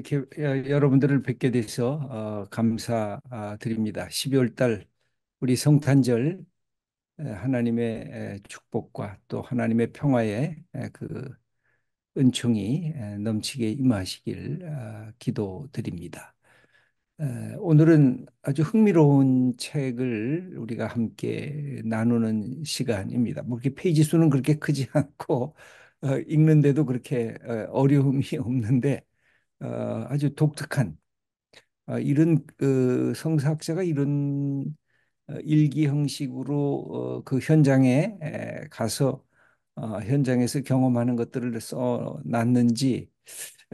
이렇게 여러분들을 뵙게 돼서 감사드립니다. 12월 달 우리 성탄절 하나님의 축복과 또 하나님의 평화의 그 은총이 넘치게 임하시길 기도드립니다. 오늘은 아주 흥미로운 책을 우리가 함께 나누는 시간입니다. 뭐 이렇게 페이지 수는 그렇게 크지 않고 읽는데도 그렇게 어려움이 없는데 아주 독특한 이런 성사학자가 이런 일기 형식으로 그 현장에 가서 현장에서 경험하는 것들을 써놨는지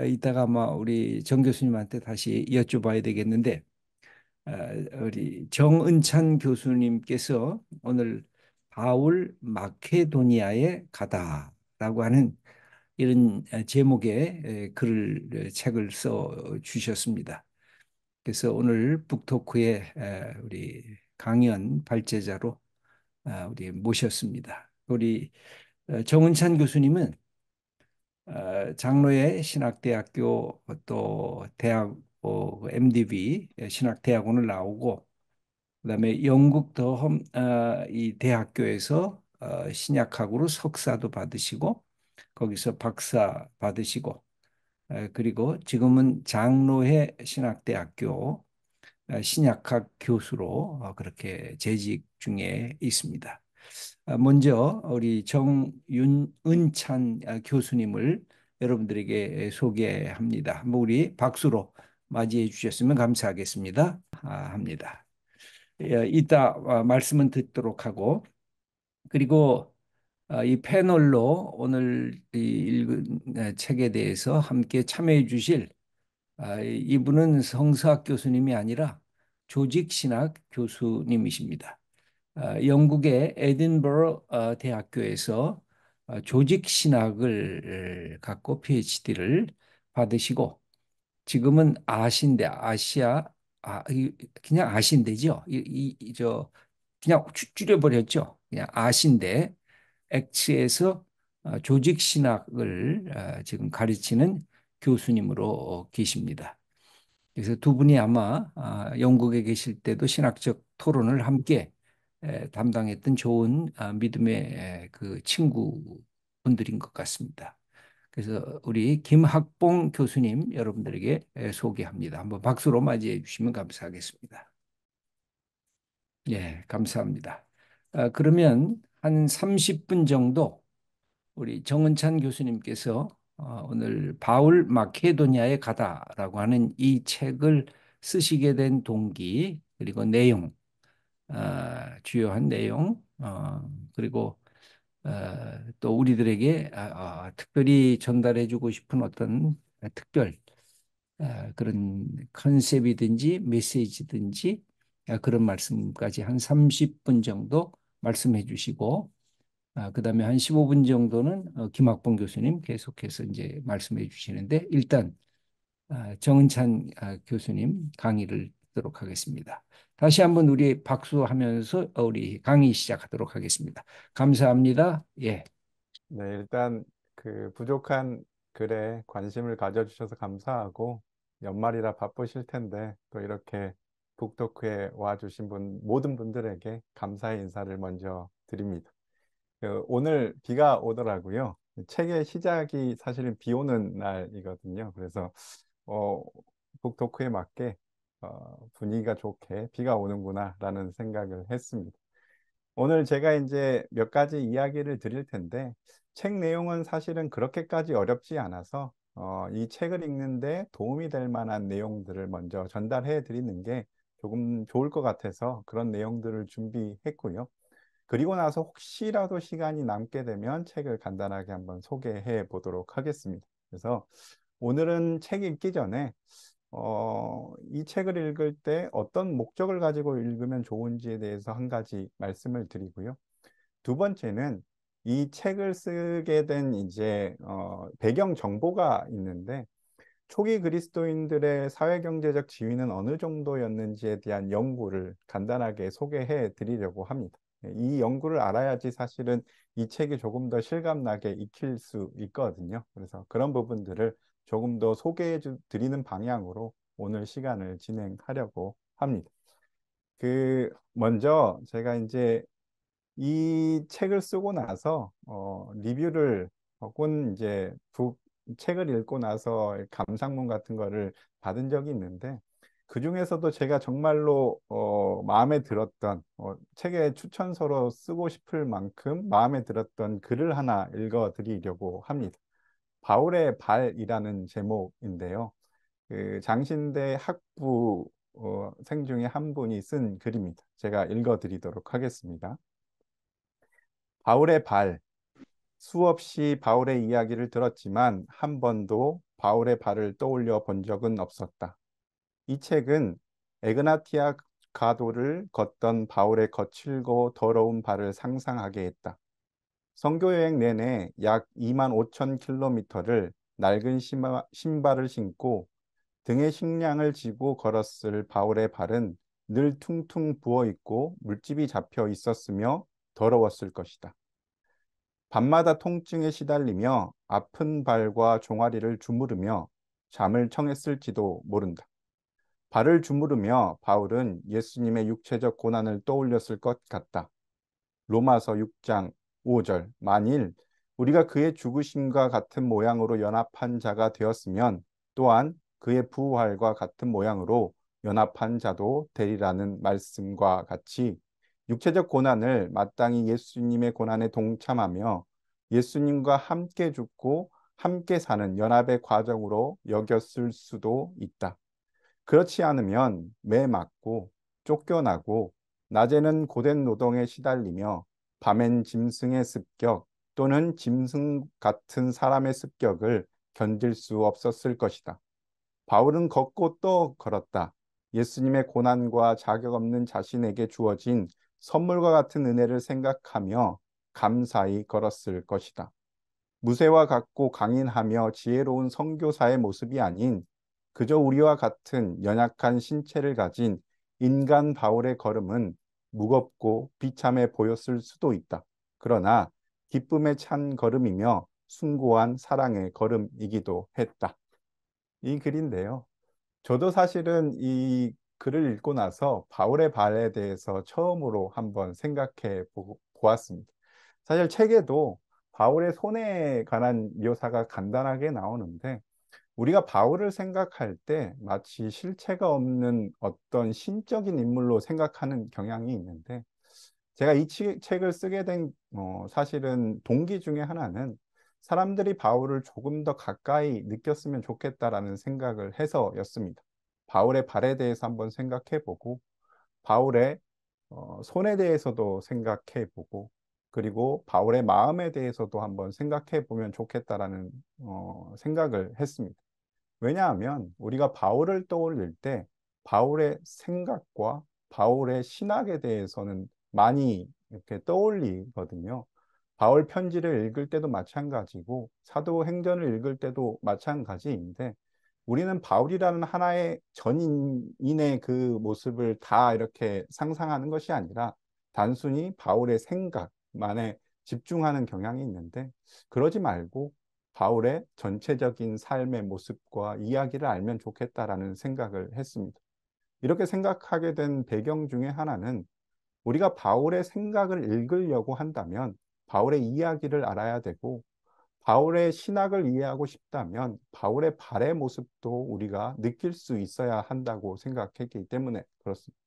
이따가 아마 우리 정 교수님한테 다시 여쭤봐야 되겠는데 어, 우리 정은찬 교수님께서 오늘 바울 마케도니아에 가다라고 하는 이런 제목의 글을 책을 써 주셨습니다. 그래서 오늘 북토크의 우리 강연 발제자로 우리 모셨습니다. 우리 정은찬 교수님은 장로의 신학대학교 또 대학 MDB 신학대학원을 나오고 그다음에 영국 더험 이 대학교에서 신약학으로 석사도 받으시고 거기서 박사 받으시고 그리고 지금은 장로회 신학대학교 신약학 교수로 그렇게 재직 중에 있습니다. 먼저 우리 정윤은찬 교수님을 여러분들에게 소개합니다. 한번 우리 박수로 맞이해 주셨으면 감사하겠습니다. 합니다. 이따 말씀은 듣도록 하고 그리고 이 패널로 오늘 이 읽은 책에 대해서 함께 참여해 주실 이분은 성서학 교수님이 아니라 조직신학 교수님이십니다. 영국의 에딘버러 대학교에서 조직신학을 갖고 PhD를 받으시고 지금은 아신대 아시아 그냥 아신대죠. 저 그냥 줄여버렸죠. 그냥 아신대 엑츠에서 조직신학을 지금 가르치는 교수님으로 계십니다. 그래서 두 분이 아마 영국에 계실 때도 신학적 토론을 함께 담당했던 좋은 믿음의 그 친구분들인 것 같습니다. 그래서 우리 김학봉 교수님 여러분들에게 소개합니다. 한번 박수로 맞이해 주시면 감사하겠습니다. 예, 감사합니다. 그러면 한 30분 정도 우리 정은찬 교수님께서 오늘 바울 마케도니아에 가다라고 하는 이 책을 쓰시게 된 동기 그리고 내용 주요한 내용 그리고 또 우리들에게 특별히 전달해주고 싶은 어떤 특별 그런 컨셉이든지 메시지든지 그런 말씀까지 한 30분 정도 말씀해 주시고 그다음에 한 15분 정도는 김학봉 교수님 계속해서 이제 말씀해 주시는데 일단 정은찬 교수님 강의를 듣도록 하겠습니다. 다시 한번 우리 박수하면서 우리 강의 시작하도록 하겠습니다. 감사합니다. 예. 네, 일단 그 부족한 글에 관심을 가져주셔서 감사하고 연말이라 바쁘실 텐데 또 이렇게 북토크에 와주신 모든 분들에게 감사의 인사를 먼저 드립니다. 오늘 비가 오더라고요. 책의 시작이 사실은 비 오는 날이거든요. 그래서 어, 북토크에 맞게 분위기가 좋게 비가 오는구나 라는 생각을 했습니다. 오늘 제가 이제 몇 가지 이야기를 드릴 텐데 책 내용은 사실은 그렇게까지 어렵지 않아서 이 책을 읽는데 도움이 될 만한 내용들을 먼저 전달해 드리는 게 조금 좋을 것 같아서 그런 내용들을 준비했고요. 그리고 나서 혹시라도 시간이 남게 되면 책을 간단하게 한번 소개해 보도록 하겠습니다. 그래서 오늘은 책 읽기 전에 이 책을 읽을 때 어떤 목적을 가지고 읽으면 좋은지에 대해서 한 가지 말씀을 드리고요. 두 번째는 이 책을 쓰게 된 이제 배경 정보가 있는데, 초기 그리스도인들의 사회경제적 지위는 어느 정도였는지에 대한 연구를 간단하게 소개해 드리려고 합니다. 이 연구를 알아야지 사실은 이 책이 조금 더 실감나게 익힐 수 있거든요. 그래서 그런 부분들을 조금 더 소개해 드리는 방향으로 오늘 시간을 진행하려고 합니다. 먼저 제가 이제 이 책을 쓰고 나서 리뷰를 혹은 이제 책을 읽고 나서 감상문 같은 거를 받은 적이 있는데, 그 중에서도 제가 정말로 마음에 들었던 책의 추천서로 쓰고 싶을 만큼 마음에 들었던 글을 하나 읽어 드리려고 합니다. 바울의 발이라는 제목인데요. 그 장신대 학부 생 중에 한 분이 쓴 글입니다. 제가 읽어 드리도록 하겠습니다. 바울의 발. 수없이 바울의 이야기를 들었지만 한 번도 바울의 발을 떠올려 본 적은 없었다. 이 책은 에그나티아 가도를 걷던 바울의 거칠고 더러운 발을 상상하게 했다. 선교 여행 내내 약 2만 5천 킬로미터를 낡은 신발을 신고 등에 식량을 지고 걸었을 바울의 발은 늘 퉁퉁 부어 있고 물집이 잡혀 있었으며 더러웠을 것이다. 밤마다 통증에 시달리며 아픈 발과 종아리를 주무르며 잠을 청했을지도 모른다. 발을 주무르며 바울은 예수님의 육체적 고난을 떠올렸을 것 같다. 로마서 6장 5절. 만일 우리가 그의 죽으심과 같은 모양으로 연합한 자가 되었으면 또한 그의 부활과 같은 모양으로 연합한 자도 되리라는 말씀과 같이 육체적 고난을 마땅히 예수님의 고난에 동참하며 예수님과 함께 죽고 함께 사는 연합의 과정으로 여겼을 수도 있다. 그렇지 않으면 매 맞고 쫓겨나고 낮에는 고된 노동에 시달리며 밤엔 짐승의 습격 또는 짐승 같은 사람의 습격을 견딜 수 없었을 것이다. 바울은 걷고 또 걸었다. 예수님의 고난과 자격 없는 자신에게 주어진 선물과 같은 은혜를 생각하며 감사히 걸었을 것이다. 무쇠와 같고 강인하며 지혜로운 선교사의 모습이 아닌 그저 우리와 같은 연약한 신체를 가진 인간 바울의 걸음은 무겁고 비참해 보였을 수도 있다. 그러나 기쁨에 찬 걸음이며 숭고한 사랑의 걸음이기도 했다. 이 글인데요. 저도 사실은 이 글을 읽고 나서 바울의 발에 대해서 처음으로 한번 생각해 보았습니다. 사실 책에도 바울의 손에 관한 묘사가 간단하게 나오는데, 우리가 바울을 생각할 때 마치 실체가 없는 어떤 신적인 인물로 생각하는 경향이 있는데, 제가 이 책을 쓰게 된 사실은 동기 중에 하나는 사람들이 바울을 조금 더 가까이 느꼈으면 좋겠다라는 생각을 해서였습니다. 바울의 발에 대해서 한번 생각해 보고, 바울의 손에 대해서도 생각해 보고, 그리고 바울의 마음에 대해서도 한번 생각해 보면 좋겠다라는 생각을 했습니다. 왜냐하면 우리가 바울을 떠올릴 때 바울의 생각과 바울의 신학에 대해서는 많이 이렇게 떠올리거든요. 바울 편지를 읽을 때도 마찬가지고 사도행전을 읽을 때도 마찬가지인데, 우리는 바울이라는 하나의 전인의 그 모습을 다 이렇게 상상하는 것이 아니라 단순히 바울의 생각만에 집중하는 경향이 있는데, 그러지 말고 바울의 전체적인 삶의 모습과 이야기를 알면 좋겠다라는 생각을 했습니다. 이렇게 생각하게 된 배경 중에 하나는, 우리가 바울의 생각을 읽으려고 한다면 바울의 이야기를 알아야 되고, 바울의 신학을 이해하고 싶다면 바울의 발의 모습도 우리가 느낄 수 있어야 한다고 생각했기 때문에 그렇습니다.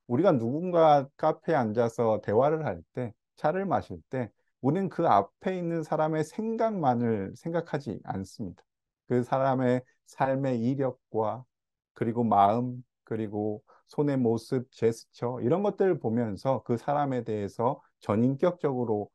우리가 누군가 카페에 앉아서 대화를 할 때, 차를 마실 때, 우리는 그 앞에 있는 사람의 생각만을 생각하지 않습니다. 그 사람의 삶의 이력과 그리고 마음, 그리고 손의 모습, 제스처 이런 것들을 보면서 그 사람에 대해서 전인격적으로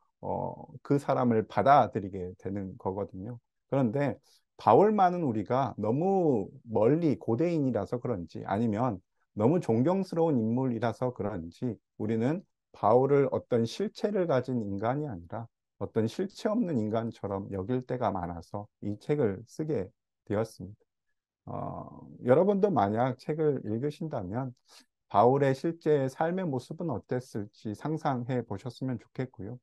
그 사람을 받아들이게 되는 거거든요. 그런데 바울만은 우리가 너무 멀리 고대인이라서 그런지 아니면 너무 존경스러운 인물이라서 그런지 우리는 바울을 어떤 실체를 가진 인간이 아니라 어떤 실체 없는 인간처럼 여길 때가 많아서 이 책을 쓰게 되었습니다. 여러분도 만약 책을 읽으신다면 바울의 실제 삶의 모습은 어땠을지 상상해 보셨으면 좋겠고요.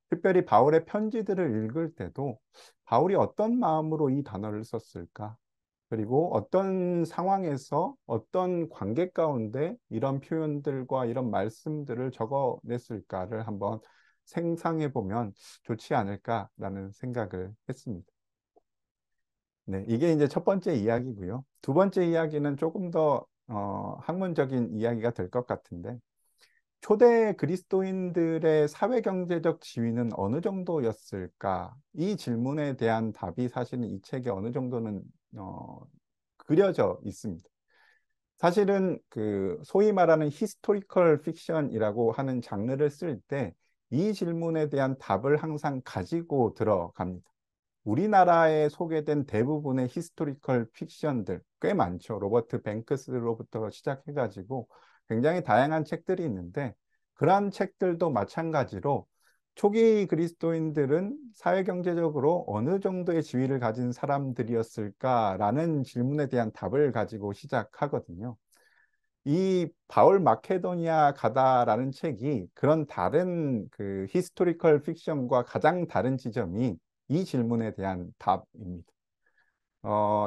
특별히 바울의 편지들을 읽을 때도 바울이 어떤 마음으로 이 단어를 썼을까? 그리고 어떤 상황에서 어떤 관계 가운데 이런 표현들과 이런 말씀들을 적어냈을까를 한번 생상해 보면 좋지 않을까라는 생각을 했습니다. 네, 이게 이제 첫 번째 이야기고요. 두 번째 이야기는 조금 더 학문적인 이야기가 될 것 같은데, 초대 그리스도인들의 사회 경제적 지위는 어느 정도였을까? 이 질문에 대한 답이 사실은 이 책에 어느 정도는 어, 그려져 있습니다. 사실은 그 소위 말하는 히스토리컬 픽션이라고 하는 장르를 쓸 때 이 질문에 대한 답을 항상 가지고 들어갑니다. 우리나라에 소개된 대부분의 히스토리컬 픽션들 꽤 많죠. 로버트 뱅크스로부터 시작해가지고 굉장히 다양한 책들이 있는데 그러한 책들도 마찬가지로 초기 그리스도인들은 사회경제적으로 어느 정도의 지위를 가진 사람들이었을까라는 질문에 대한 답을 가지고 시작하거든요. 이 바울 마케도니아 가다라는 책이 그런 다른 그 히스토리컬 픽션과 가장 다른 지점이 이 질문에 대한 답입니다.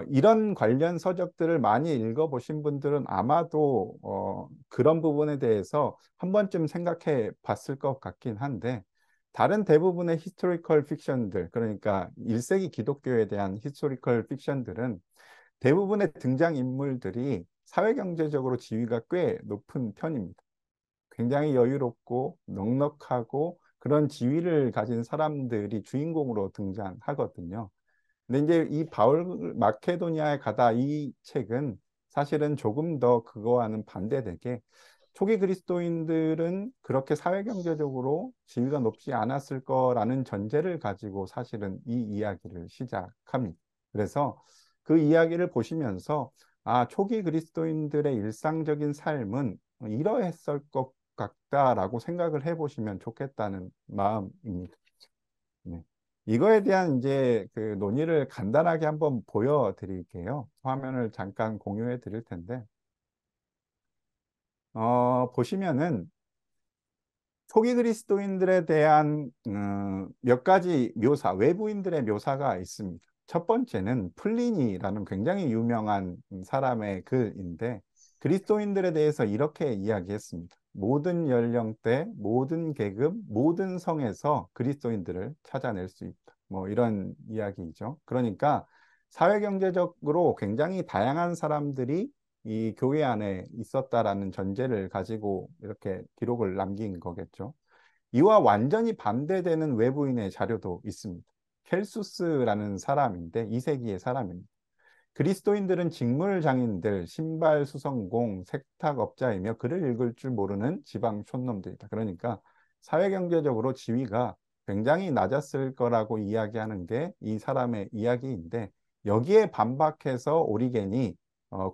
이런 관련 서적들을 많이 읽어보신 분들은 아마도 그런 부분에 대해서 한 번쯤 생각해 봤을 것 같긴 한데 다른 대부분의 히스토리컬 픽션들, 그러니까 1세기 기독교에 대한 히스토리컬 픽션들은 대부분의 등장인물들이 사회경제적으로 지위가 꽤 높은 편입니다. 굉장히 여유롭고 넉넉하고 그런 지위를 가진 사람들이 주인공으로 등장하거든요. 근데 이제 이 바울 마케도니아에 가다 이 책은 사실은 조금 더 그거와는 반대되게 초기 그리스도인들은 그렇게 사회경제적으로 지위가 높지 않았을 거라는 전제를 가지고 사실은 이 이야기를 시작합니다. 그래서 그 이야기를 보시면서 아, 초기 그리스도인들의 일상적인 삶은 이러했을 것 같다라고 생각을 해보시면 좋겠다는 마음입니다. 네. 이거에 대한 이제 그 논의를 간단하게 한번 보여드릴게요. 화면을 잠깐 공유해 드릴 텐데, 보시면은 초기 그리스도인들에 대한 몇 가지 묘사, 외부인들의 묘사가 있습니다. 첫 번째는 플리니라는 굉장히 유명한 사람의 글인데 그리스도인들에 대해서 이렇게 이야기했습니다. 모든 연령대, 모든 계급, 모든 성에서 그리스도인들을 찾아낼 수 있다. 뭐 이런 이야기이죠. 그러니까 사회경제적으로 굉장히 다양한 사람들이 이 교회 안에 있었다라는 전제를 가지고 이렇게 기록을 남긴 거겠죠. 이와 완전히 반대되는 외부인의 자료도 있습니다. 켈수스라는 사람인데 2세기의 사람입니다. 그리스도인들은 직물 장인들, 신발 수성공, 세탁업자이며 글을 읽을 줄 모르는 지방 촌놈들이다. 그러니까 사회경제적으로 지위가 굉장히 낮았을 거라고 이야기하는 게 이 사람의 이야기인데 여기에 반박해서 오리겐이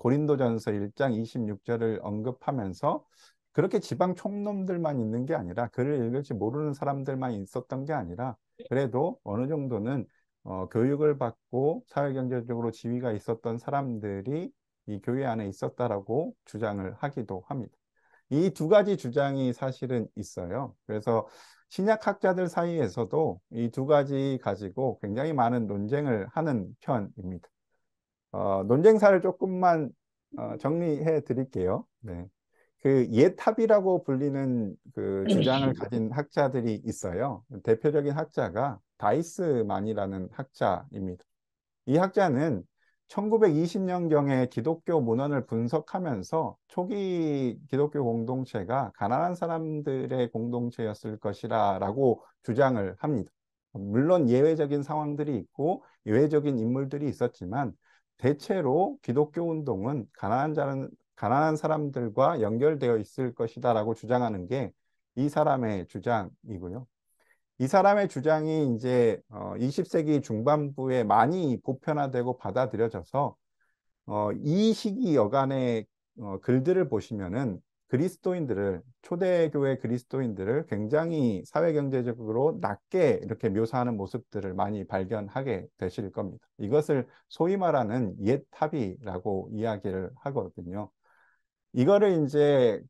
고린도전서 1장 26절을 언급하면서 그렇게 지방 촌놈들만 있는 게 아니라 글을 읽을지 모르는 사람들만 있었던 게 아니라 그래도 어느 정도는 교육을 받고 사회경제적으로 지위가 있었던 사람들이 이 교회 안에 있었다라고 주장을 하기도 합니다. 이 두 가지 주장이 사실은 있어요. 그래서 신약학자들 사이에서도 이 두 가지 가지고 굉장히 많은 논쟁을 하는 편입니다. 논쟁사를 조금만 정리해 드릴게요. 네. 그 예탑이라고 불리는 그 주장을 가진 학자들이 있어요. 대표적인 학자가 다이스만이라는 학자입니다. 이 학자는 1920년경에 기독교 문헌을 분석하면서 초기 기독교 공동체가 가난한 사람들의 공동체였을 것이라고 주장을 합니다. 물론 예외적인 상황들이 있고 예외적인 인물들이 있었지만 대체로 기독교 운동은 가난한 사람들과 연결되어 있을 것이다라고 주장하는 게 이 사람의 주장이고요. 이 사람의 주장이 이제 20세기 중반부에 많이 보편화되고 받아들여져서 이 시기 여간의 글들을 보시면은 초대교회 그리스도인들을 굉장히 사회경제적으로 낮게 이렇게 묘사하는 모습들을 많이 발견하게 되실 겁니다. 이것을 소위 말하는 옛 합의라고 이야기를 하거든요. 이거를 이제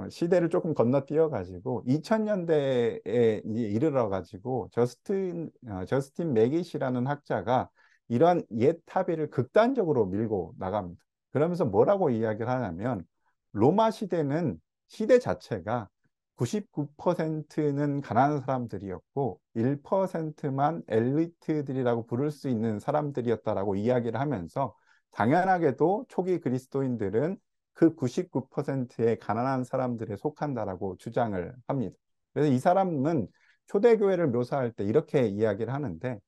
시대를 조금 건너뛰어 가지고 2000년대에 이르러 가지고 저스틴 매깃이라는 학자가 이런 옛 합의를 극단적으로 밀고 나갑니다. 그러면서 뭐라고 이야기를 하냐면 로마 시대는 시대 자체가 99%는 가난한 사람들이었고 1%만 엘리트들이라고 부를 수 있는 사람들이었다라고 이야기를 하면서 당연하게도 초기 그리스도인들은 그 99%의 가난한 사람들에 속한다라고 주장을 합니다. 그래서 이 사람은 초대교회를 묘사할 때 이렇게 이야기를 하는데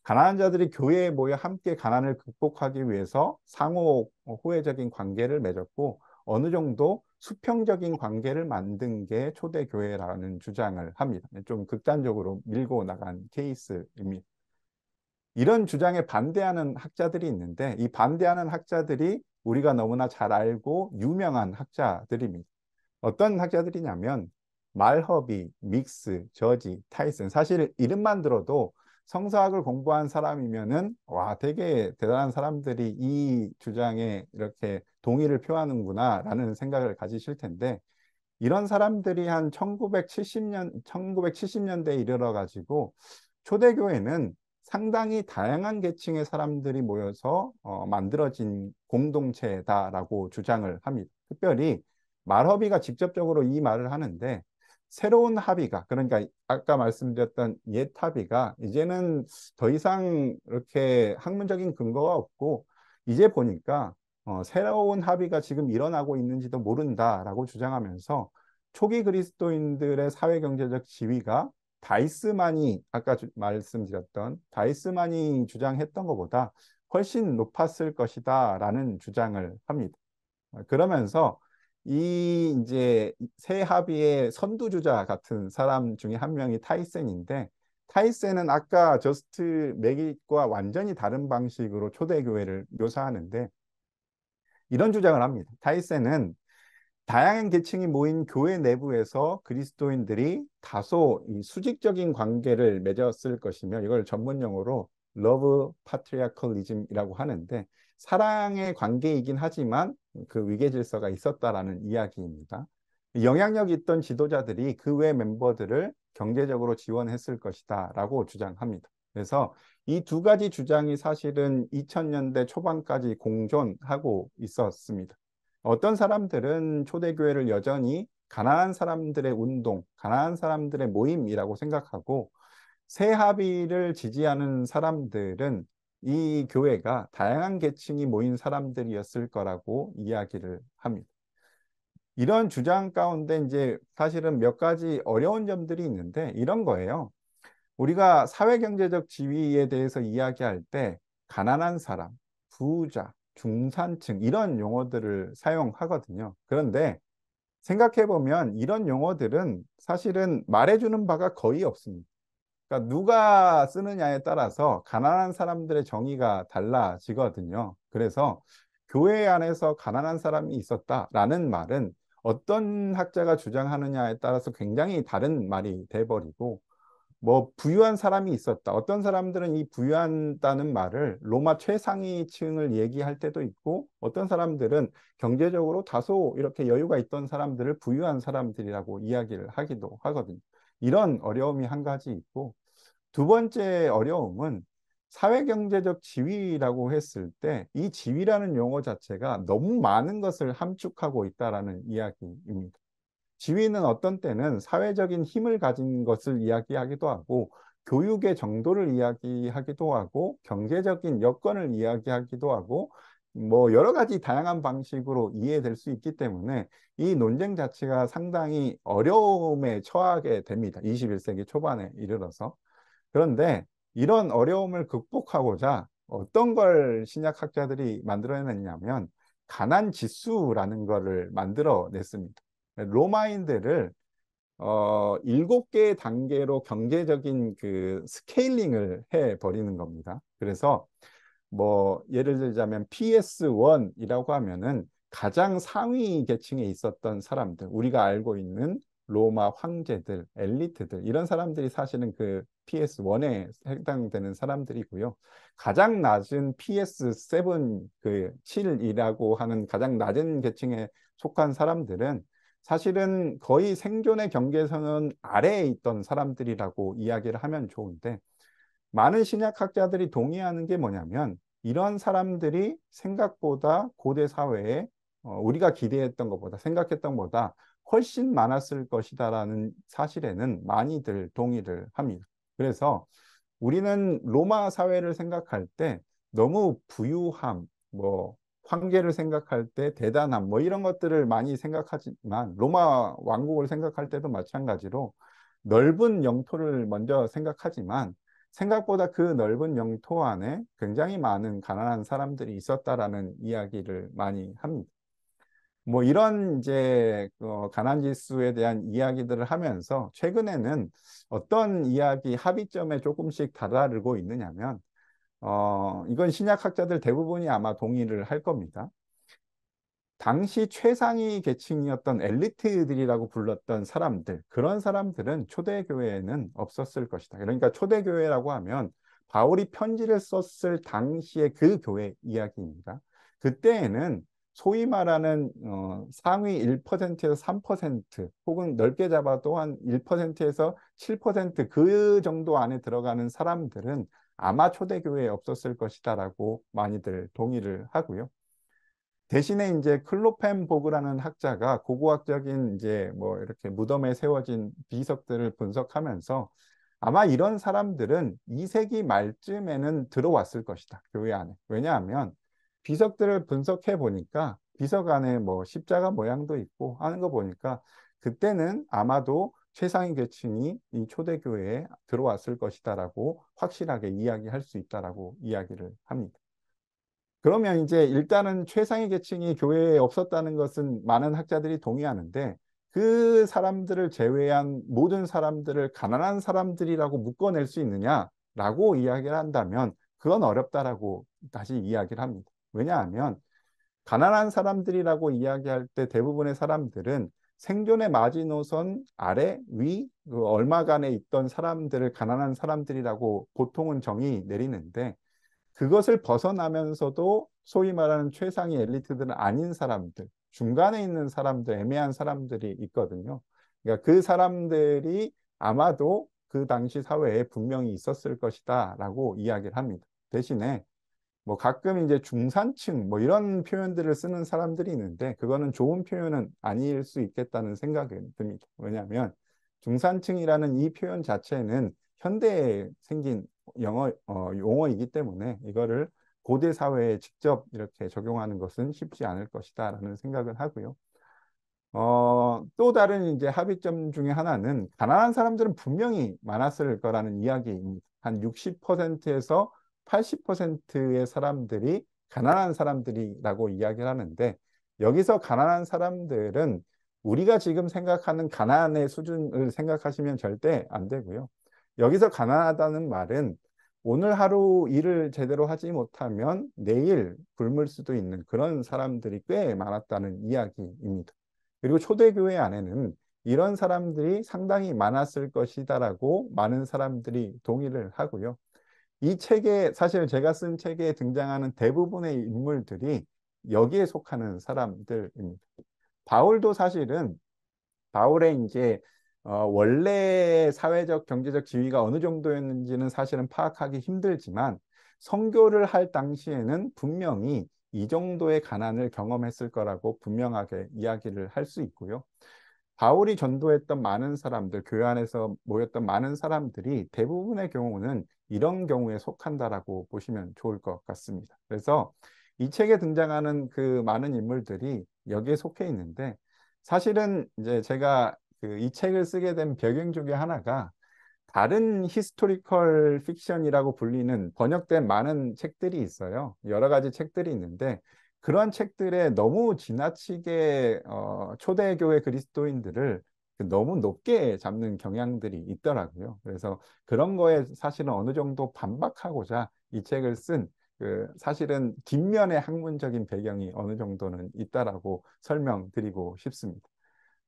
가난한 자들이 교회에 모여 함께 가난을 극복하기 위해서 상호 호혜적인 관계를 맺었고 어느 정도 수평적인 관계를 만든 게 초대교회라는 주장을 합니다. 좀 극단적으로 밀고 나간 케이스입니다. 이런 주장에 반대하는 학자들이 있는데 이 반대하는 학자들이 우리가 너무나 잘 알고 유명한 학자들입니다. 어떤 학자들이냐면 말허비, 믹스, 저지, 타이슨. 사실 이름만 들어도 성서학을 공부한 사람이면은 와, 되게 대단한 사람들이 이 주장에 이렇게 동의를 표하는구나라는 생각을 가지실 텐데 이런 사람들이 한 1970년대에 이르러 가지고 초대교회는 상당히 다양한 계층의 사람들이 모여서 만들어진 공동체다라고 주장을 합니다. 특별히 말허비가 직접적으로 이 말을 하는데 새로운 합의가 그러니까 아까 말씀드렸던 옛 합의가 이제는 더 이상 이렇게 학문적인 근거가 없고 이제 보니까 새로운 합의가 지금 일어나고 있는지도 모른다라고 주장하면서 초기 그리스도인들의 사회경제적 지위가 아까 말씀드렸던 다이스만이 주장했던 것보다 훨씬 높았을 것이다 라는 주장을 합니다. 그러면서 이 이제 새 합의의 선두주자 같은 사람 중에 한 명이 타이센인데 타이센은 아까 저스트 맥잇과 완전히 다른 방식으로 초대교회를 묘사하는데 이런 주장을 합니다. 타이센은 다양한 계층이 모인 교회 내부에서 그리스도인들이 다소 이 수직적인 관계를 맺었을 것이며 이걸 전문 용어로 러브 파트리아컬리즘이라고 하는데 사랑의 관계이긴 하지만 그 위계 질서가 있었다라는 이야기입니다. 영향력 있던 지도자들이 그 외 멤버들을 경제적으로 지원했을 것이다라고 주장합니다. 그래서 이 두 가지 주장이 사실은 2000년대 초반까지 공존하고 있었습니다. 어떤 사람들은 초대교회를 여전히 가난한 사람들의 운동, 가난한 사람들의 모임이라고 생각하고 새 합의를 지지하는 사람들은 이 교회가 다양한 계층이 모인 사람들이었을 거라고 이야기를 합니다. 이런 주장 가운데 이제 사실은 몇 가지 어려운 점들이 있는데 이런 거예요. 우리가 사회경제적 지위에 대해서 이야기할 때 가난한 사람, 부자, 중산층 이런 용어들을 사용하거든요. 그런데 생각해 보면 이런 용어들은 사실은 말해주는 바가 거의 없습니다. 그러니까 누가 쓰느냐에 따라서 가난한 사람들의 정의가 달라지거든요. 그래서 교회 안에서 가난한 사람이 있었다라는 말은 어떤 학자가 주장하느냐에 따라서 굉장히 다른 말이 돼버리고 뭐 부유한 사람이 있었다. 어떤 사람들은 이 부유하다는 말을 로마 최상위층을 얘기할 때도 있고 어떤 사람들은 경제적으로 다소 이렇게 여유가 있던 사람들을 부유한 사람들이라고 이야기를 하기도 하거든요. 이런 어려움이 한 가지 있고 두 번째 어려움은 사회경제적 지위라고 했을 때 이 지위라는 용어 자체가 너무 많은 것을 함축하고 있다라는 이야기입니다. 지위는 어떤 때는 사회적인 힘을 가진 것을 이야기하기도 하고 교육의 정도를 이야기하기도 하고 경제적인 여건을 이야기하기도 하고 뭐 여러 가지 다양한 방식으로 이해될 수 있기 때문에 이 논쟁 자체가 상당히 어려움에 처하게 됩니다. 21세기 초반에 이르러서. 그런데 이런 어려움을 극복하고자 어떤 걸 신약학자들이 만들어냈냐면 가난 지수라는 거를 만들어냈습니다. 로마인들을 7개의 단계로 경제적인 그 스케일링을 해 버리는 겁니다. 그래서 뭐 예를 들자면 PS1이라고 하면은 가장 상위 계층에 있었던 사람들, 우리가 알고 있는 로마 황제들, 엘리트들, 이런 사람들이 사실은 그 PS1에 해당되는 사람들이고요. 가장 낮은 PS7, 그 7이라고 하는 가장 낮은 계층에 속한 사람들은 사실은 거의 생존의 경계선은 아래에 있던 사람들이라고 이야기를 하면 좋은데, 많은 신약학자들이 동의하는 게 뭐냐면, 이런 사람들이 생각보다 고대 사회에 우리가 기대했던 것보다, 생각했던 것보다 훨씬 많았을 것이다라는 사실에는 많이들 동의를 합니다. 그래서 우리는 로마 사회를 생각할 때 너무 부유함, 뭐 황제를 생각할 때 대단함, 뭐 이런 것들을 많이 생각하지만, 로마 왕국을 생각할 때도 마찬가지로 넓은 영토를 먼저 생각하지만, 생각보다 그 넓은 영토 안에 굉장히 많은 가난한 사람들이 있었다라는 이야기를 많이 합니다. 뭐 이런 이제 가난 지수에 대한 이야기들을 하면서 최근에는 어떤 이야기 합의점에 조금씩 다다르고 있느냐면, 이건 신약학자들 대부분이 아마 동의를 할 겁니다. 당시 최상위 계층이었던 엘리트들이라고 불렀던 사람들, 그런 사람들은 초대교회에는 없었을 것이다. 그러니까 초대교회라고 하면 바울이 편지를 썼을 당시의 그 교회 이야기입니다. 그때에는 소위 말하는 상위 1%에서 3% 혹은 넓게 잡아도 한 1%에서 7% 정도 안에 들어가는 사람들은 아마 초대교회에 없었을 것이다라고 많이들 동의를 하고요. 대신에 이제 클로펜 보그라는 학자가 고고학적인 이제 뭐 이렇게 무덤에 세워진 비석들을 분석하면서 아마 이런 사람들은 2세기 말쯤에는 들어왔을 것이다, 교회 안에. 왜냐하면 비석들을 분석해 보니까 비석 안에 뭐 십자가 모양도 있고 하는 거 보니까 그때는 아마도 최상위 계층이 이 초대교회에 들어왔을 것이다라고 확실하게 이야기할 수 있다라고 이야기를 합니다. 그러면 이제 일단은 최상위 계층이 교회에 없었다는 것은 많은 학자들이 동의하는데, 그 사람들을 제외한 모든 사람들을 가난한 사람들이라고 묶어낼 수 있느냐라고 이야기를 한다면 그건 어렵다라고 다시 이야기를 합니다. 왜냐하면 가난한 사람들이라고 이야기할 때 대부분의 사람들은 생존의 마지노선 아래 위 그 얼마간에 있던 사람들을 가난한 사람들이라고 보통은 정의 내리는데, 그것을 벗어나면서도 소위 말하는 최상위 엘리트들은 아닌 사람들, 중간에 있는 사람들, 애매한 사람들이 있거든요. 그러니까 그 사람들이 아마도 그 당시 사회에 분명히 있었을 것이다라고 이야기를 합니다. 대신에 뭐 가끔 이제 중산층 뭐 이런 표현들을 쓰는 사람들이 있는데, 그거는 좋은 표현은 아닐 수 있겠다는 생각이 듭니다. 왜냐하면 중산층이라는 이 표현 자체는 현대에 생긴 용어이기 때문에 이거를 고대 사회에 직접 이렇게 적용하는 것은 쉽지 않을 것이다라는 생각을 하고요. 또 다른 이제 합의점 중에 하나는 가난한 사람들은 분명히 많았을 거라는 이야기입니다. 한 60%에서 80%의 사람들이 가난한 사람들이라고 이야기를 하는데, 여기서 가난한 사람들은 우리가 지금 생각하는 가난의 수준을 생각하시면 절대 안 되고요. 여기서 가난하다는 말은 오늘 하루 일을 제대로 하지 못하면 내일 굶을 수도 있는 그런 사람들이 꽤 많았다는 이야기입니다. 그리고 초대교회 안에는 이런 사람들이 상당히 많았을 것이다라고 많은 사람들이 동의를 하고요. 이 책에, 사실 제가 쓴 책에 등장하는 대부분의 인물들이 여기에 속하는 사람들입니다. 바울도 사실은 바울의 이제 원래 사회적 경제적 지위가 어느 정도였는지는 사실은 파악하기 힘들지만, 선교를 할 당시에는 분명히 이 정도의 가난을 경험했을 거라고 분명하게 이야기를 할 수 있고요. 바울이 전도했던 많은 사람들, 교회 안에서 모였던 많은 사람들이 대부분의 경우는 이런 경우에 속한다라고 보시면 좋을 것 같습니다. 그래서 이 책에 등장하는 그 많은 인물들이 여기에 속해 있는데, 사실은 이제 제가 그 이 책을 쓰게 된 배경 중에 하나가 다른 히스토리컬 픽션이라고 불리는 번역된 많은 책들이 있어요. 여러 가지 책들이 있는데, 그런 책들에 너무 지나치게 초대교회 그리스도인들을 너무 높게 잡는 경향들이 있더라고요. 그래서 그런 거에 사실은 어느 정도 반박하고자 이 책을 쓴 그 사실은 뒷면에 학문적인 배경이 어느 정도는 있다라고 설명드리고 싶습니다.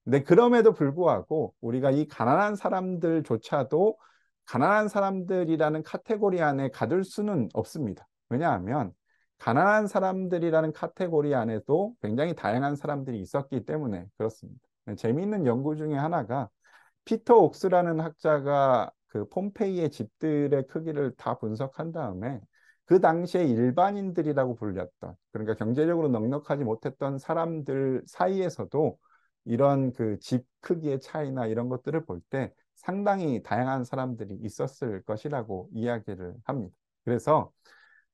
근데 그럼에도 불구하고 우리가 이 가난한 사람들조차도 가난한 사람들이라는 카테고리 안에 가둘 수는 없습니다. 왜냐하면 가난한 사람들이라는 카테고리 안에도 굉장히 다양한 사람들이 있었기 때문에 그렇습니다. 재미있는 연구 중에 하나가 피터 옥스라는 학자가 그 폼페이의 집들의 크기를 다 분석한 다음에 그 당시에 일반인들이라고 불렸던, 그러니까 경제적으로 넉넉하지 못했던 사람들 사이에서도 이런 그 집 크기의 차이나 이런 것들을 볼 때 상당히 다양한 사람들이 있었을 것이라고 이야기를 합니다. 그래서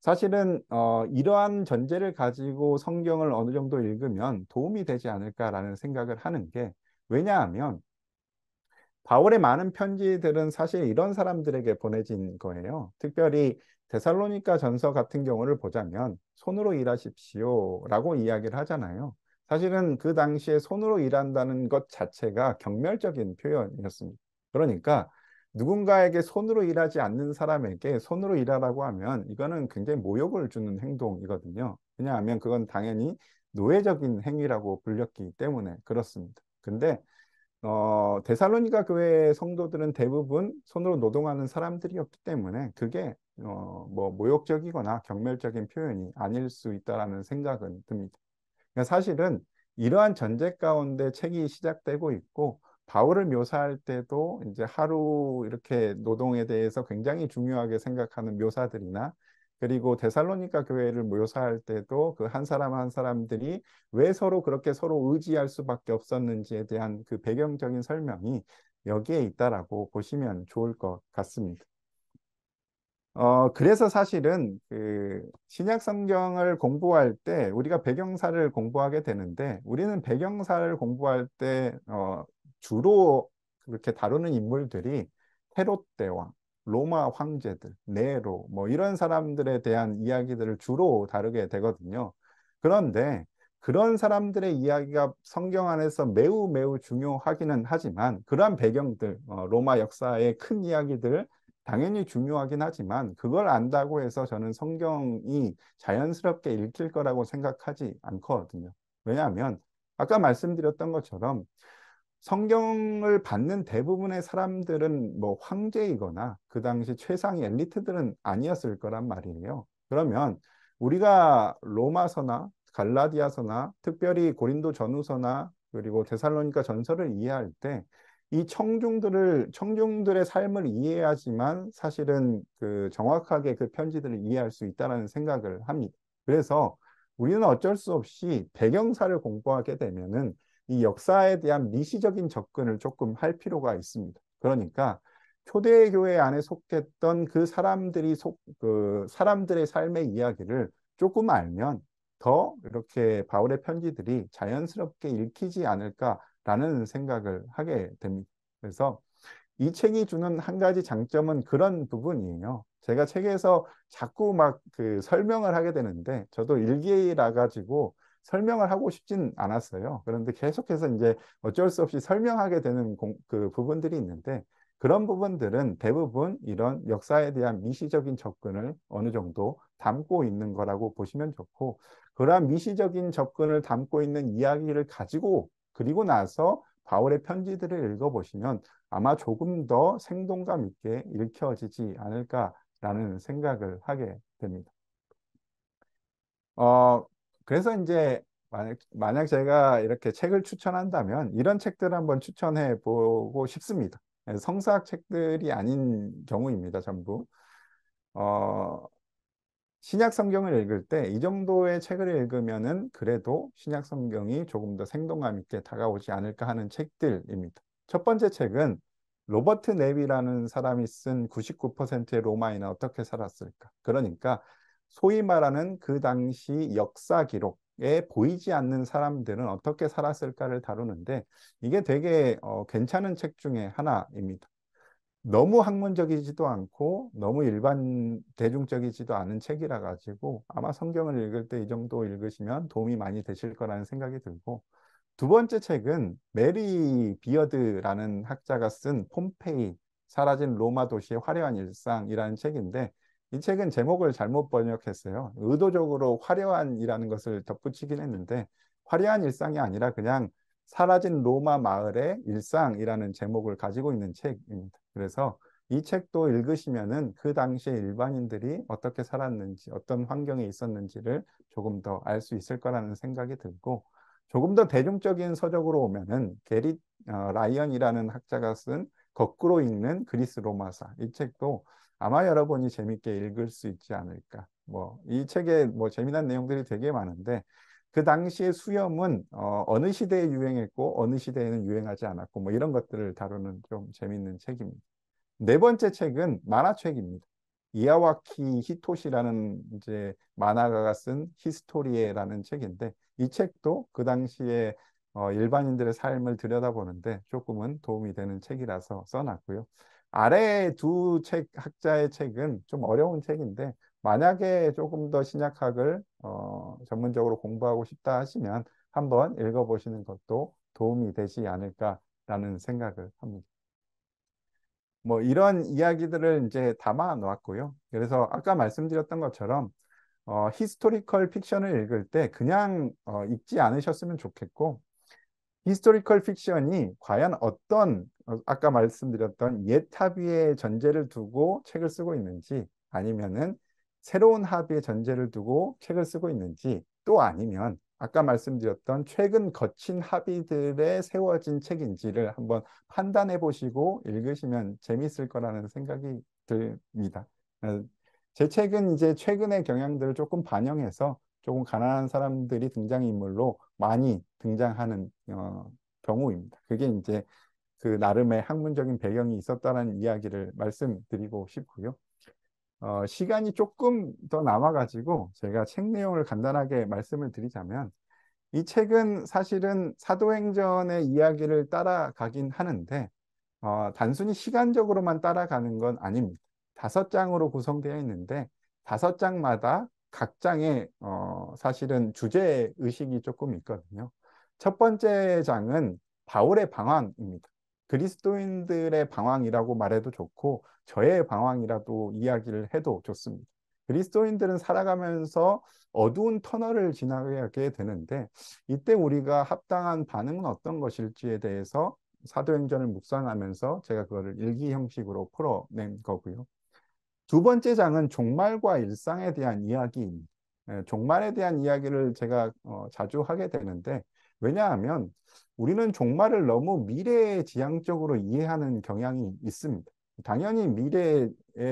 사실은 이러한 전제를 가지고 성경을 어느 정도 읽으면 도움이 되지 않을까라는 생각을 하는 게, 왜냐하면 바울의 많은 편지들은 사실 이런 사람들에게 보내진 거예요. 특별히 데살로니가 전서 같은 경우를 보자면 손으로 일하십시오라고 이야기를 하잖아요. 사실은 그 당시에 손으로 일한다는 것 자체가 경멸적인 표현이었습니다. 그러니까 누군가에게 손으로 일하지 않는 사람에게 손으로 일하라고 하면 이거는 굉장히 모욕을 주는 행동이거든요. 왜냐하면 그건 당연히 노예적인 행위라고 불렸기 때문에 그렇습니다. 근데 데살로니가 교회 성도들은 대부분 손으로 노동하는 사람들이었기 때문에 그게 뭐 모욕적이거나 경멸적인 표현이 아닐 수 있다라는 생각은 듭니다. 그러니까 사실은 이러한 전제 가운데 책이 시작되고 있고, 바울을 묘사할 때도 이제 하루 이렇게 노동에 대해서 굉장히 중요하게 생각하는 묘사들이나, 그리고 데살로니가 교회를 묘사할 때도 그 한 사람 한 사람들이 왜 서로 그렇게 서로 의지할 수밖에 없었는지에 대한 그 배경적인 설명이 여기에 있다라고 보시면 좋을 것 같습니다. 그래서 사실은 그 신약 성경을 공부할 때 우리가 배경사를 공부하게 되는데, 우리는 배경사를 공부할 때 주로 그렇게 다루는 인물들이 헤롯 대왕, 로마 황제들, 네로 뭐 이런 사람들에 대한 이야기들을 주로 다루게 되거든요. 그런데 그런 사람들의 이야기가 성경 안에서 매우 매우 중요하기는 하지만, 그러한 배경들, 로마 역사의 큰 이야기들 당연히 중요하긴 하지만, 그걸 안다고 해서 저는 성경이 자연스럽게 읽힐 거라고 생각하지 않거든요. 왜냐하면 아까 말씀드렸던 것처럼 성경을 받는 대부분의 사람들은 뭐 황제이거나 그 당시 최상위 엘리트들은 아니었을 거란 말이에요. 그러면 우리가 로마서나 갈라디아서나 특별히 고린도 전후서나 그리고 데살로니가 전서를 이해할 때 이 청중들의 삶을 이해해야지만 사실은 그 정확하게 그 편지들을 이해할 수 있다는 생각을 합니다. 그래서 우리는 어쩔 수 없이 배경사를 공부하게 되면은 이 역사에 대한 미시적인 접근을 조금 할 필요가 있습니다. 그러니까 초대교회 안에 속했던 그 사람들의 삶의 이야기를 조금 알면 더 이렇게 바울의 편지들이 자연스럽게 읽히지 않을까라는 생각을 하게 됩니다. 그래서 이 책이 주는 한 가지 장점은 그런 부분이에요. 제가 책에서 자꾸 막 그 설명을 하게 되는데, 저도 일기라 가지고 설명을 하고 싶진 않았어요. 그런데 계속해서 이제 어쩔 수 없이 설명하게 되는 그 부분들이 있는데, 그런 부분들은 대부분 이런 역사에 대한 미시적인 접근을 어느 정도 담고 있는 거라고 보시면 좋고, 그러한 미시적인 접근을 담고 있는 이야기를 가지고 그리고 나서 바울의 편지들을 읽어보시면 아마 조금 더 생동감 있게 읽혀지지 않을까라는 생각을 하게 됩니다. 어, 그래서 이제 만약 제가 이렇게 책을 추천한다면 이런 책들을 한번 추천해 보고 싶습니다. 성서학 책들이 아닌 경우입니다, 전부. 어, 신약 성경을 읽을 때 이 정도의 책을 읽으면은 그래도 신약 성경이 조금 더 생동감 있게 다가오지 않을까 하는 책들입니다. 첫 번째 책은 로버트 넵이라는 사람이 쓴 99%의 로마인은 어떻게 살았을까? 그러니까 소위 말하는 그 당시 역사 기록에 보이지 않는 사람들은 어떻게 살았을까를 다루는데, 이게 되게 괜찮은 책 중에 하나입니다. 너무 학문적이지도 않고 너무 일반 대중적이지도 않은 책이라 가지고 아마 성경을 읽을 때 이 정도 읽으시면 도움이 많이 되실 거라는 생각이 들고, 두 번째 책은 메리 비어드라는 학자가 쓴 폼페이 사라진 로마 도시의 화려한 일상이라는 책인데, 이 책은 제목을 잘못 번역했어요. 의도적으로 화려한이라는 것을 덧붙이긴 했는데 화려한 일상이 아니라 그냥 사라진 로마 마을의 일상이라는 제목을 가지고 있는 책입니다. 그래서 이 책도 읽으시면은 그 당시에 일반인들이 어떻게 살았는지, 어떤 환경에 있었는지를 조금 더 알 수 있을 거라는 생각이 들고, 조금 더 대중적인 서적으로 오면은 게리 라이언이라는 학자가 쓴 거꾸로 읽는 그리스 로마사, 이 책도 아마 여러분이 재밌게 읽을 수 있지 않을까. 뭐 이 책에 뭐 재미난 내용들이 되게 많은데 그 당시의 수염은 어느 시대에 유행했고 어느 시대에는 유행하지 않았고 뭐 이런 것들을 다루는 좀 재밌는 책입니다. 네 번째 책은 만화책입니다. 이아와키 히토시라는 이제 만화가가 쓴 히스토리에라는 책인데 이 책도 그 당시에 일반인들의 삶을 들여다보는데 조금은 도움이 되는 책이라서 써놨고요. 아래 두 책, 학자의 책은 좀 어려운 책인데 만약에 조금 더 신약학을 전문적으로 공부하고 싶다 하시면 한번 읽어보시는 것도 도움이 되지 않을까라는 생각을 합니다. 뭐 이런 이야기들을 이제 담아 놓았고요. 그래서 아까 말씀드렸던 것처럼 히스토리컬 픽션을 읽을 때 그냥 읽지 않으셨으면 좋겠고 히스토리컬 픽션이 과연 어떤 아까 말씀드렸던 옛 합의의 전제를 두고 책을 쓰고 있는지 아니면은 새로운 합의의 전제를 두고 책을 쓰고 있는지 또 아니면 아까 말씀드렸던 최근 거친 합의들에 세워진 책인지를 한번 판단해 보시고 읽으시면 재미있을 거라는 생각이 듭니다. 어, 제 책은 이제 최근의 경향들을 조금 반영해서 조금 가난한 사람들이 등장인물로 많이 등장하는 경우입니다. 그게 이제 그 나름의 학문적인 배경이 있었다는 이야기를 말씀드리고 싶고요. 시간이 조금 더 남아가지고 제가 책 내용을 간단하게 말씀을 드리자면 이 책은 사실은 사도행전의 이야기를 따라가긴 하는데 단순히 시간적으로만 따라가는 건 아닙니다. 5장으로 구성되어 있는데 5장마다 각 장에 사실은 주제 의식이 조금 있거든요. 첫 번째 장은 바울의 방황입니다. 그리스도인들의 방황이라고 말해도 좋고 저의 방황이라도 이야기를 해도 좋습니다. 그리스도인들은 살아가면서 어두운 터널을 지나게 되는데 이때 우리가 합당한 반응은 어떤 것일지에 대해서 사도행전을 묵상하면서 제가 그거를 일기 형식으로 풀어낸 거고요. 두 번째 장은 종말과 일상에 대한 이야기입니다. 종말에 대한 이야기를 제가 자주 하게 되는데 왜냐하면 우리는 종말을 너무 미래지향적으로 이해하는 경향이 있습니다. 당연히 미래에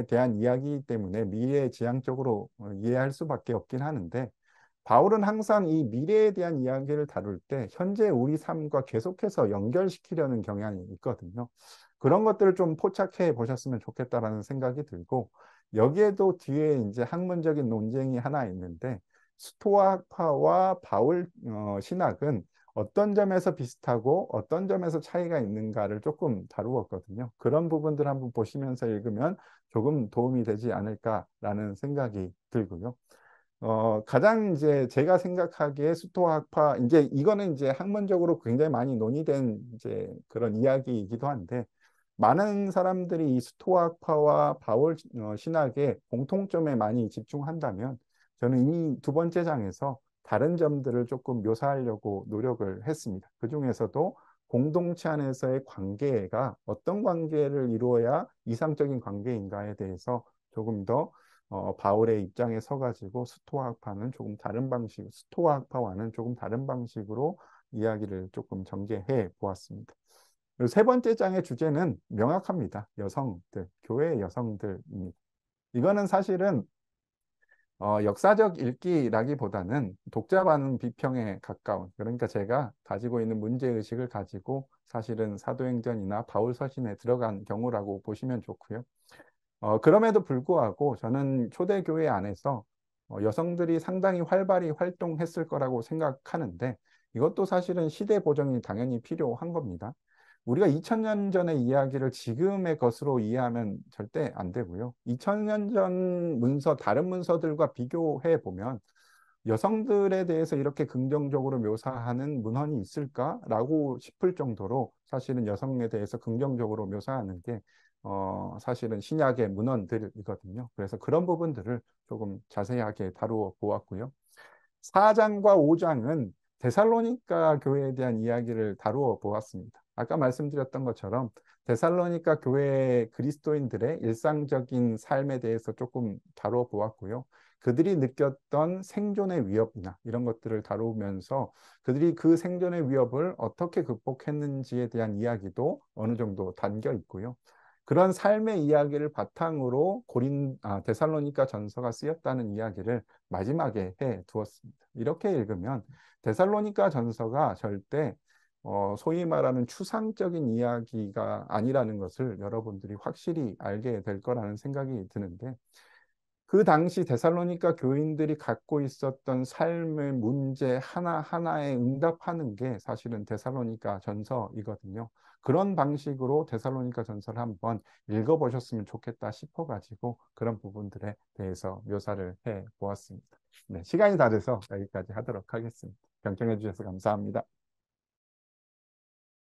대한 이야기이기 때문에 미래지향적으로 이해할 수밖에 없긴 하는데 바울은 항상 이 미래에 대한 이야기를 다룰 때 현재 우리 삶과 계속해서 연결시키려는 경향이 있거든요. 그런 것들을 좀 포착해 보셨으면 좋겠다라는 생각이 들고 여기에도 뒤에 이제 학문적인 논쟁이 하나 있는데 스토아파와 바울 신학은 어떤 점에서 비슷하고 어떤 점에서 차이가 있는가를 조금 다루었거든요. 그런 부분들 한번 보시면서 읽으면 조금 도움이 되지 않을까라는 생각이 들고요. 가장 이제 제가 생각하기에 수토학파, 이제 이거는 이제 학문적으로 굉장히 많이 논의된 이제 그런 이야기이기도 한데, 많은 사람들이 이 스토아파와 바울 신학의 공통점에 많이 집중한다면, 저는 이 두 번째 장에서 다른 점들을 조금 묘사하려고 노력을 했습니다. 그 중에서도 공동체 안에서의 관계가 어떤 관계를 이루어야 이상적인 관계인가에 대해서 조금 더 바울의 입장에 서가지고 스토아파는 조금 다른 방식, 스토아파와는 조금 다른 방식으로 이야기를 조금 전개해 보았습니다. 그리고 세 번째 장의 주제는 명확합니다. 여성들, 교회 여성들입니다. 이거는 사실은 역사적 읽기라기보다는 독자 반응 비평에 가까운 그러니까 제가 가지고 있는 문제의식을 가지고 사실은 사도행전이나 바울 서신에 들어간 경우라고 보시면 좋고요. 그럼에도 불구하고 저는 초대교회 안에서 여성들이 상당히 활발히 활동했을 거라고 생각하는데 이것도 사실은 시대 보정이 당연히 필요한 겁니다. 우리가 2000년 전의 이야기를 지금의 것으로 이해하면 절대 안 되고요. 2000년 전 문서, 다른 문서들과 비교해 보면 여성들에 대해서 이렇게 긍정적으로 묘사하는 문헌이 있을까라고 싶을 정도로 사실은 여성에 대해서 긍정적으로 묘사하는 게 사실은 신약의 문헌들이거든요. 그래서 그런 부분들을 조금 자세하게 다루어 보았고요. 4장과 5장은 데살로니가 교회에 대한 이야기를 다루어 보았습니다. 아까 말씀드렸던 것처럼 데살로니가 교회 그리스도인들의 일상적인 삶에 대해서 조금 다루어 보았고요. 그들이 느꼈던 생존의 위협이나 이런 것들을 다루면서 그들이 그 생존의 위협을 어떻게 극복했는지에 대한 이야기도 어느 정도 담겨 있고요. 그런 삶의 이야기를 바탕으로 데살로니가 전서가 쓰였다는 이야기를 마지막에 해 두었습니다. 이렇게 읽으면 데살로니가 전서가 절대 소위 말하는 추상적인 이야기가 아니라는 것을 여러분들이 확실히 알게 될 거라는 생각이 드는데, 그 당시 데살로니가 교인들이 갖고 있었던 삶의 문제 하나하나에 응답하는 게 사실은 데살로니가 전서이거든요. 그런 방식으로 데살로니가 전서를 한번 읽어보셨으면 좋겠다 싶어가지고 그런 부분들에 대해서 묘사를 해 보았습니다. 네, 시간이 다 돼서 여기까지 하도록 하겠습니다. 경청해 주셔서 감사합니다.